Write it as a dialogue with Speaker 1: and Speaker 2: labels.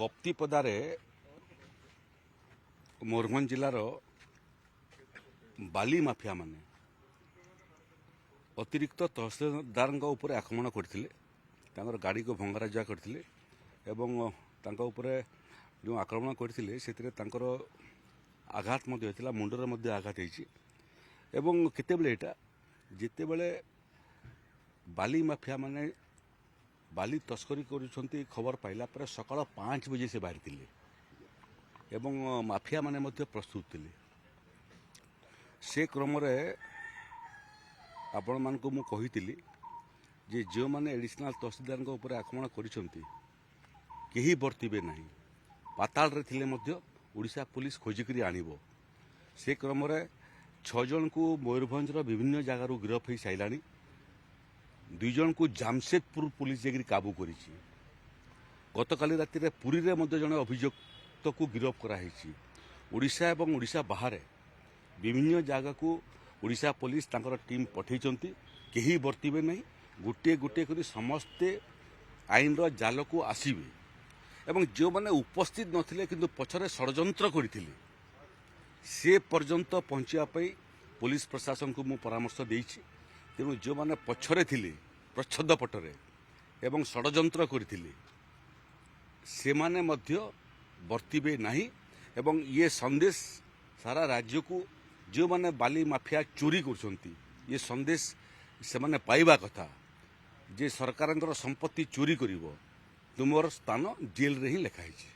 Speaker 1: କପ୍ତିପଦାରେ ମୟୂରଭଞ୍ଜ ଜିଲ୍ଲାର ବାଲି ମାଫିଆ ମାନେ ଅତିରିକ୍ତ ତହସିଲଦାରଙ୍କ ଉପରେ ଆକ୍ରମଣ କରିଥିଲେ। ତାଙ୍କର ଗାଡ଼ିକୁ ଭଙ୍ଗାରୁଜା କରିଥିଲେ ଏବଂ ତାଙ୍କ ଉପରେ ଯେଉଁ ଆକ୍ରମଣ କରିଥିଲେ ସେଥିରେ ତାଙ୍କର ଆଘାତ ମଧ୍ୟ ହୋଇଥିଲା, ମୁଣ୍ଡରେ ମଧ୍ୟ ଆଘାତ ହୋଇଛି। ଏବଂ କେତେବେଳେ ଏଇଟା ଯେତେବେଳେ ବାଲି ମାଫିଆ ମାନେ ବାଲି ତସ୍କରୀ କରୁଛନ୍ତି ଖବର ପାଇଲା ପରେ ସକାଳ 5 ବଜେ ସେ ବାହାରିଥିଲେ ଏବଂ ମାଫିଆ ମାନେ ମଧ୍ୟ ପ୍ରସ୍ତୁତ ଥିଲେ। ସେ କ୍ରମରେ ଆପଣମାନଙ୍କୁ ମୁଁ କହିଥିଲି ଯେ ଯେଉଁମାନେ ଏଡ଼ିସନାଲ ତହସିଲଦାରଙ୍କ ଉପରେ ଆକ୍ରମଣ କରିଛନ୍ତି କେହି ବର୍ତ୍ତିବେ ନାହିଁ। ପାତାଳରେ ଥିଲେ ମଧ୍ୟ ଓଡ଼ିଶା ପୁଲିସ ଖୋଜିକରି ଆଣିବ। ସେ କ୍ରମରେ 6 ଜଣଙ୍କୁ ମୟୂରଭଞ୍ଜର ବିଭିନ୍ନ ଜାଗାରୁ ଗିରଫ ହୋଇ ସାରିଲାଣି। 2 ଜଣଙ୍କୁ ଜାମଶେଦପୁର ପୁଲିସ ଯାଇକରି କାବୁ କରିଛି। ଗତକାଲି ରାତିରେ ପୁରୀରେ ମଧ୍ୟ ଜଣେ ଅଭିଯୁକ୍ତକୁ ଗିରଫ କରାଯାଇଛି। ଓଡ଼ିଶା ଏବଂ ଓଡ଼ିଶା ବାହାରେ ବିଭିନ୍ନ ଜାଗାକୁ ଓଡ଼ିଶା ପୁଲିସ ତାଙ୍କର ଟିମ୍ ପଠାଇଛନ୍ତି। କେହି ବର୍ତ୍ତିବେ ନାହିଁ। ଗୋଟିଏ ଗୋଟିଏ କରି ସମସ୍ତେ ଆଇନର ଜାଲକୁ ଆସିବେ ଏବଂ ଯେଉଁମାନେ ଉପସ୍ଥିତ ନଥିଲେ କିନ୍ତୁ ପଛରେ ଷଡ଼ଯନ୍ତ୍ର କରିଥିଲେ ସେ ପର୍ଯ୍ୟନ୍ତ ପହଞ୍ଚିବା ପାଇଁ ପୁଲିସ ପ୍ରଶାସନକୁ ମୁଁ ପରାମର୍ଶ ଦେଇଛି। ତେଣୁ ଯେଉଁମାନେ ପଛରେ ଥିଲେ ପ୍ରଚ୍ଛଦ ପଟରେ ଏବଂ ଷଡ଼ଯନ୍ତ୍ର କରିଥିଲେ ସେମାନେ ମଧ୍ୟ ବର୍ତ୍ତିବେ ନାହିଁ ଏବଂ ଇଏ ସନ୍ଦେଶ ସାରା ରାଜ୍ୟକୁ ଯେଉଁମାନେ ବାଲି ମାଫିଆ ଚୋରି କରୁଛନ୍ତି ଏ ସନ୍ଦେଶ ସେମାନେ ପାଇବା କଥା ଯେ ସରକାରଙ୍କର ସମ୍ପତ୍ତି ଚୋରି କରିବ ତୁମର ସ୍ଥାନ ଜେଲରେ ହିଁ ଲେଖା ହେଇଛି।